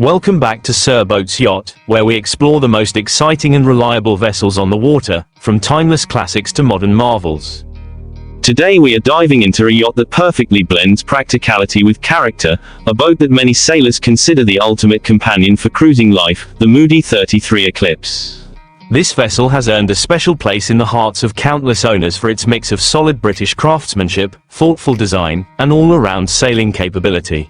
Welcome back to Sir Boats Yacht, where we explore the most exciting and reliable vessels on the water, from timeless classics to modern marvels. Today we are diving into a yacht that perfectly blends practicality with character, a boat that many sailors consider the ultimate companion for cruising life, the Moody 33 Eclipse. This vessel has earned a special place in the hearts of countless owners for its mix of solid British craftsmanship, thoughtful design, and all-around sailing capability.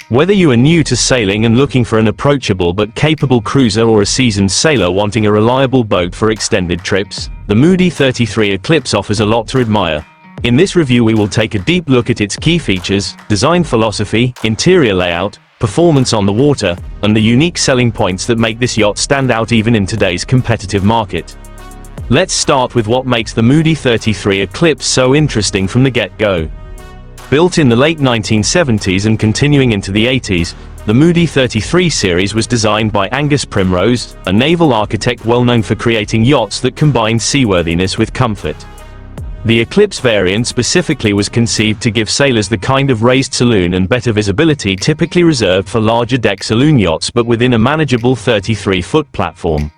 Whether you are new to sailing and looking for an approachable but capable cruiser, or a seasoned sailor wanting a reliable boat for extended trips, the Moody 33 Eclipse offers a lot to admire. In this review we will take a deep look at its key features, design philosophy, interior layout, performance on the water, and the unique selling points that make this yacht stand out even in today's competitive market. Let's start with what makes the Moody 33 Eclipse so interesting from the get-go. Built in the late 1970s and continuing into the 80s, the Moody 33 series was designed by Angus Primrose, a naval architect well known for creating yachts that combine seaworthiness with comfort. The Eclipse variant specifically was conceived to give sailors the kind of raised saloon and better visibility typically reserved for larger deck saloon yachts, but within a manageable 33-foot platform.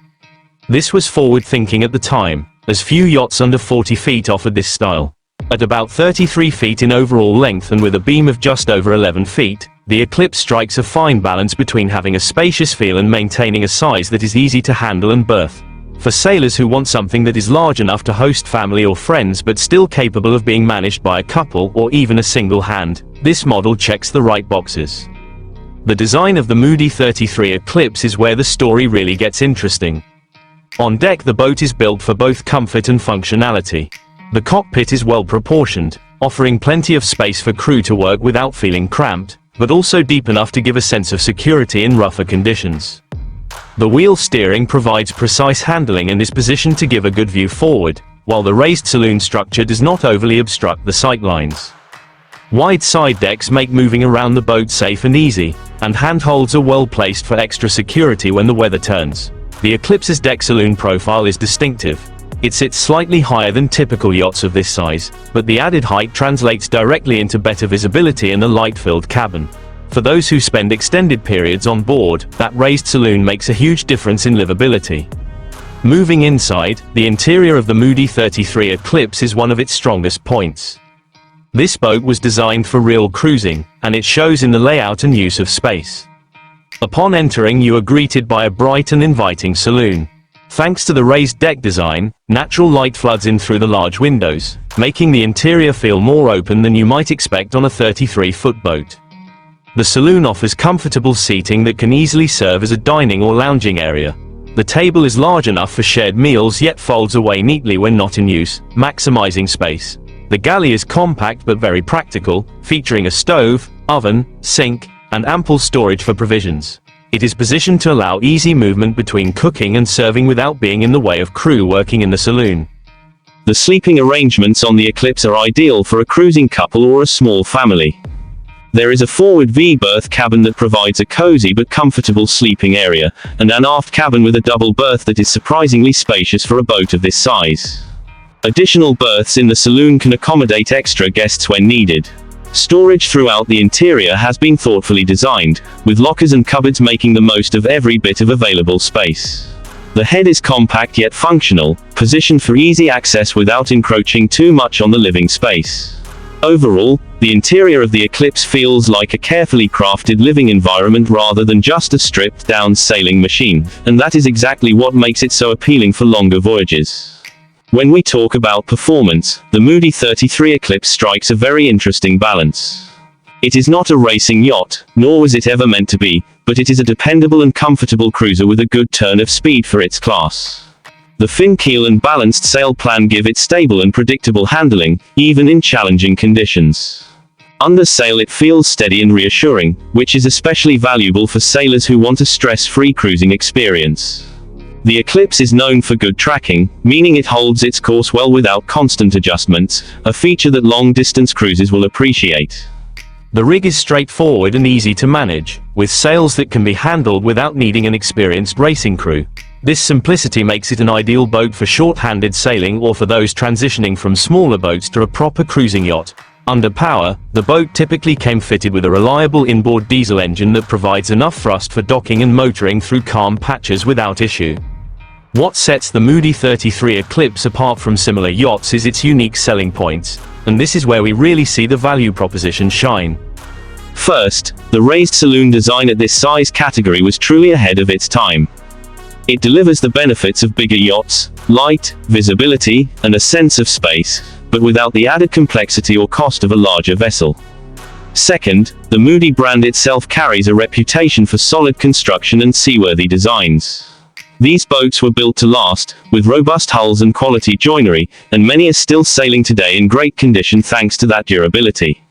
This was forward-thinking at the time, as few yachts under 40 feet offered this style. At about 33 feet in overall length and with a beam of just over 11 feet, the Eclipse strikes a fine balance between having a spacious feel and maintaining a size that is easy to handle and berth. For sailors who want something that is large enough to host family or friends but still capable of being managed by a couple or even a single hand, this model checks the right boxes. The design of the Moody 33 Eclipse is where the story really gets interesting. On deck, the boat is built for both comfort and functionality. The cockpit is well proportioned, offering plenty of space for crew to work without feeling cramped, but also deep enough to give a sense of security in rougher conditions. The wheel steering provides precise handling and is positioned to give a good view forward, while the raised saloon structure does not overly obstruct the sightlines. Wide side decks make moving around the boat safe and easy, and handholds are well placed for extra security when the weather turns. The Eclipse's deck saloon profile is distinctive. It sits slightly higher than typical yachts of this size, but the added height translates directly into better visibility in a light-filled cabin. For those who spend extended periods on board, that raised saloon makes a huge difference in livability. Moving inside, the interior of the Moody 33 Eclipse is one of its strongest points. This boat was designed for real cruising, and it shows in the layout and use of space. Upon entering, you are greeted by a bright and inviting saloon. Thanks to the raised deck design, natural light floods in through the large windows, making the interior feel more open than you might expect on a 33-foot boat. The saloon offers comfortable seating that can easily serve as a dining or lounging area. The table is large enough for shared meals yet folds away neatly when not in use, maximizing space. The galley is compact but very practical, featuring a stove, oven, sink, and ample storage for provisions. It is positioned to allow easy movement between cooking and serving without being in the way of crew working in the saloon. The sleeping arrangements on the Eclipse are ideal for a cruising couple or a small family. There is a forward V-berth cabin that provides a cozy but comfortable sleeping area, and an aft cabin with a double berth that is surprisingly spacious for a boat of this size. Additional berths in the saloon can accommodate extra guests when needed. Storage throughout the interior has been thoughtfully designed, with lockers and cupboards making the most of every bit of available space. The head is compact yet functional, positioned for easy access without encroaching too much on the living space. Overall, the interior of the Eclipse feels like a carefully crafted living environment rather than just a stripped-down sailing machine, and that is exactly what makes it so appealing for longer voyages. When we talk about performance, the Moody 33 Eclipse strikes a very interesting balance. It is not a racing yacht, nor was it ever meant to be, but it is a dependable and comfortable cruiser with a good turn of speed for its class. The fin keel and balanced sail plan give it stable and predictable handling, even in challenging conditions. Under sail it feels steady and reassuring, which is especially valuable for sailors who want a stress-free cruising experience. The Eclipse is known for good tracking, meaning it holds its course well without constant adjustments, a feature that long-distance cruisers will appreciate. The rig is straightforward and easy to manage, with sails that can be handled without needing an experienced racing crew. This simplicity makes it an ideal boat for short-handed sailing or for those transitioning from smaller boats to a proper cruising yacht. Under power, the boat typically came fitted with a reliable inboard diesel engine that provides enough thrust for docking and motoring through calm patches without issue. What sets the Moody 33 Eclipse apart from similar yachts is its unique selling points, and this is where we really see the value proposition shine. First, the raised saloon design at this size category was truly ahead of its time. It delivers the benefits of bigger yachts, light, visibility, and a sense of space, but without the added complexity or cost of a larger vessel. Second, the Moody brand itself carries a reputation for solid construction and seaworthy designs. These boats were built to last, with robust hulls and quality joinery, and many are still sailing today in great condition thanks to that durability.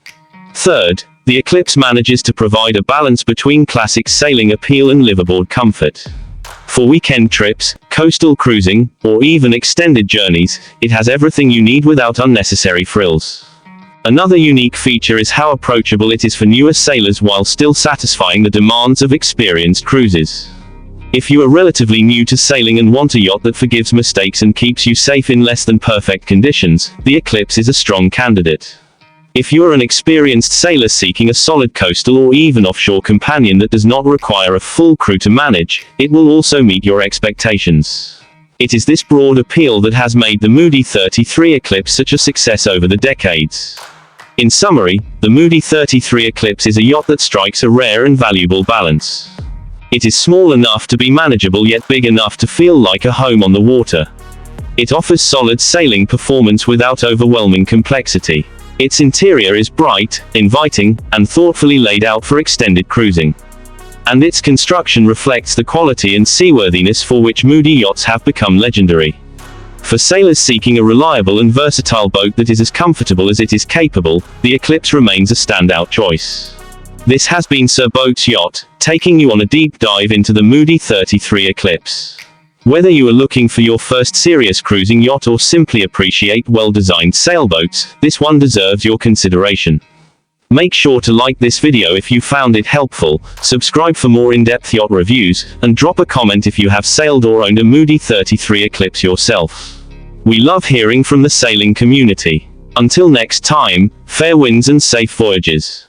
Third, the Eclipse manages to provide a balance between classic sailing appeal and liveaboard comfort. For weekend trips, coastal cruising, or even extended journeys, it has everything you need without unnecessary frills. Another unique feature is how approachable it is for newer sailors while still satisfying the demands of experienced cruisers. If you are relatively new to sailing and want a yacht that forgives mistakes and keeps you safe in less than perfect conditions, the Eclipse is a strong candidate. If you are an experienced sailor seeking a solid coastal or even offshore companion that does not require a full crew to manage, it will also meet your expectations. It is this broad appeal that has made the Moody 33 Eclipse such a success over the decades. In summary, the Moody 33 Eclipse is a yacht that strikes a rare and valuable balance. It is small enough to be manageable yet big enough to feel like a home on the water. It offers solid sailing performance without overwhelming complexity. Its interior is bright, inviting, and thoughtfully laid out for extended cruising. And its construction reflects the quality and seaworthiness for which Moody yachts have become legendary. For sailors seeking a reliable and versatile boat that is as comfortable as it is capable, the Eclipse remains a standout choice. This has been Sir Boats Yacht, taking you on a deep dive into the Moody 33 Eclipse. Whether you are looking for your first serious cruising yacht or simply appreciate well-designed sailboats, this one deserves your consideration. Make sure to like this video if you found it helpful, subscribe for more in-depth yacht reviews, and drop a comment if you have sailed or owned a Moody 33 Eclipse yourself. We love hearing from the sailing community. Until next time, fair winds and safe voyages.